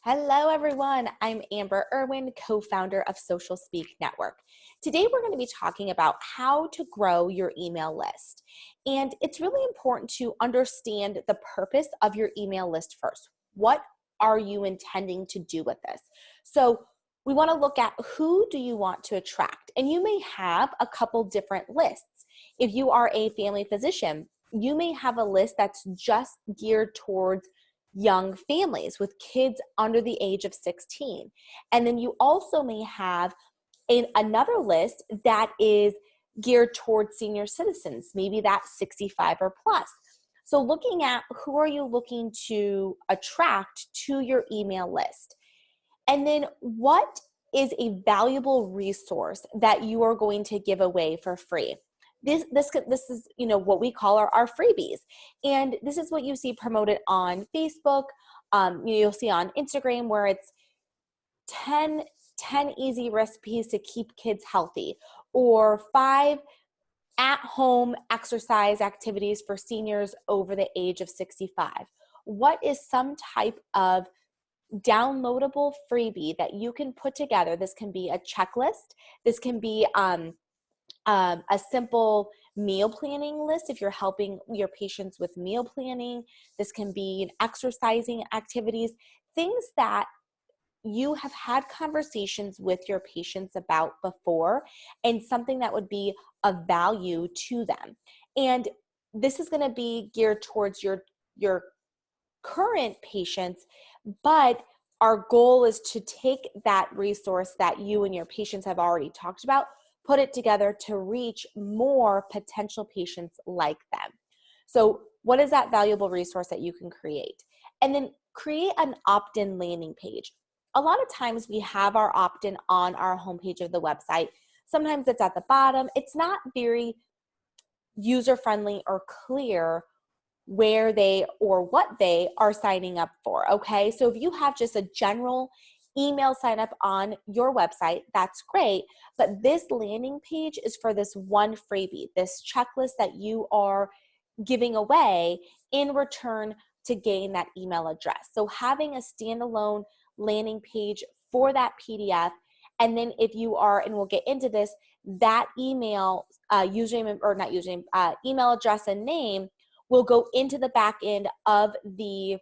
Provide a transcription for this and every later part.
Hello, everyone. I'm Amber Irwin, co-founder of Social Speak Network. Today, we're going to be talking about how to grow your email list. And it's really important to understand the purpose of your email list first. What are you intending to do with this? So we want to look at who do you want to attract? And you may have a couple different lists. If you are a family physician, you may have a list that's just geared towards young families with kids under the age of 16. And then you also may have another list that is geared towards senior citizens, maybe that's 65 or plus. So looking at who are you looking to attract to your email list? And then what is a valuable resource that you are going to give away for free? This is what we call our freebies, and this is what you see promoted on Facebook. You'll see on Instagram where it's 10 easy recipes to keep kids healthy, or 5 at-home exercise activities for seniors over the age of 65. What is some type of downloadable freebie that you can put together? This can be a checklist. This can be a simple meal planning list if you're helping your patients with meal planning. This can be an exercising activities, things that you have had conversations with your patients about before, and something that would be of value to them. And this is going to be geared towards your current patients, but our goal is to take that resource that you and your patients have already talked about, put it together to reach more potential patients like them. So what is that valuable resource that you can create? And then create an opt-in landing page. A lot of times we have our opt-in on our homepage of the website. Sometimes it's at the bottom. It's not very user-friendly or clear where they or what they are signing up for, okay? So if you have just a general email sign up on your website, that's great, but this landing page is for this one freebie, this checklist that you are giving away in return to gain that email address. So having a standalone landing page for that PDF, and then if you are, and we'll get into this, that email username, or not username, email address and name will go into the back end of the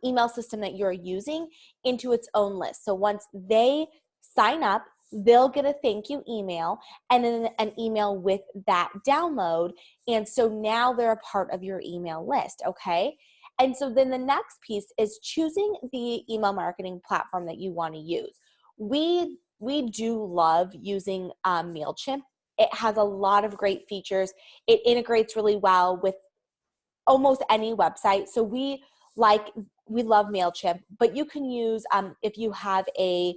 email system that you're using into its own list. So once they sign up, they'll get a thank you email and then an email with that download. And so now they're a part of your email list, okay? And so then the next piece is choosing the email marketing platform that you want to use. We do love using MailChimp. It has a lot of great features. It integrates really well with almost any website. So we love MailChimp, but you can use, if you have a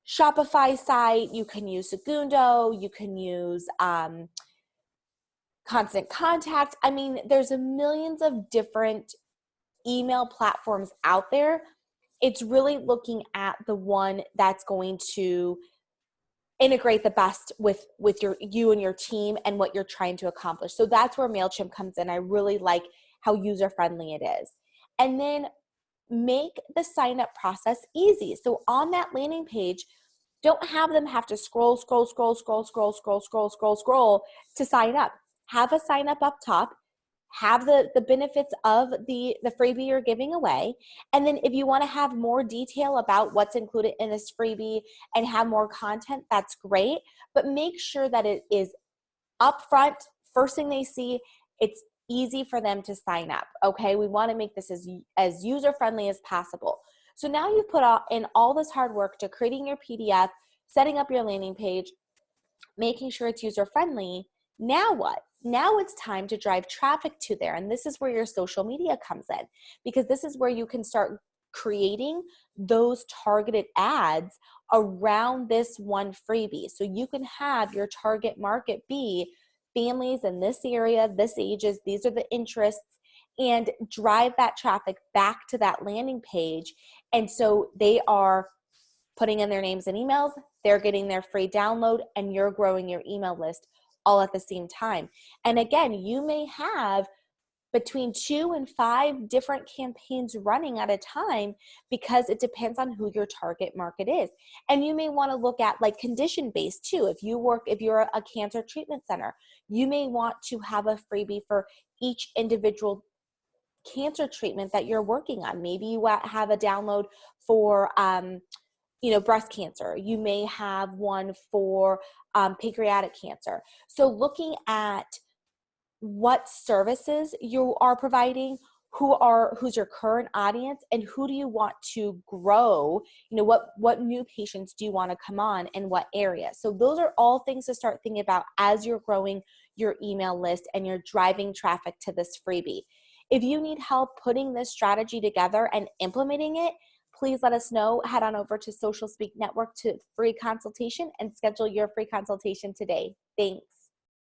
Shopify site, you can use Segundo, you can use Constant Contact. I mean, there's millions of different email platforms out there. It's really looking at the one that's going to integrate the best with you and your team and what you're trying to accomplish. So that's where MailChimp comes in. I really like how user-friendly it is. And then make the sign-up process easy. So on that landing page, don't have them have to scroll to sign up. Have a sign up top. Have the benefits of the freebie you're giving away. And then if you want to have more detail about what's included in this freebie and have more content, that's great. But make sure that it is upfront, first thing they see, it's easy for them to sign up, okay? We want to make this as user-friendly as possible. So now you've put in all this hard work to creating your PDF, setting up your landing page, making sure it's user-friendly. Now what? Now it's time to drive traffic to there. And this is where your social media comes in, because this is where you can start creating those targeted ads around this one freebie. So you can have your target market be families in this area, this ages, these are the interests, and drive that traffic back to that landing page. And so they are putting in their names and emails, they're getting their free download, and you're growing your email list all at the same time. And again, you may have between 2 and 5 different campaigns running at a time, because it depends on who your target market is. And you may want to look at like condition based too. If you're a cancer treatment center, you may want to have a freebie for each individual cancer treatment that you're working on. Maybe you have a download for breast cancer. You may have one for pancreatic cancer. So looking at what services you are providing, who's your current audience, and who do you want to grow, what new patients do you want to come on in what area. So those are all things to start thinking about as you're growing your email list and you're driving traffic to this freebie. If you need help putting this strategy together and implementing it, please let us know. Head on over to Social Speak Network to free consultation and schedule your free consultation today. Thanks.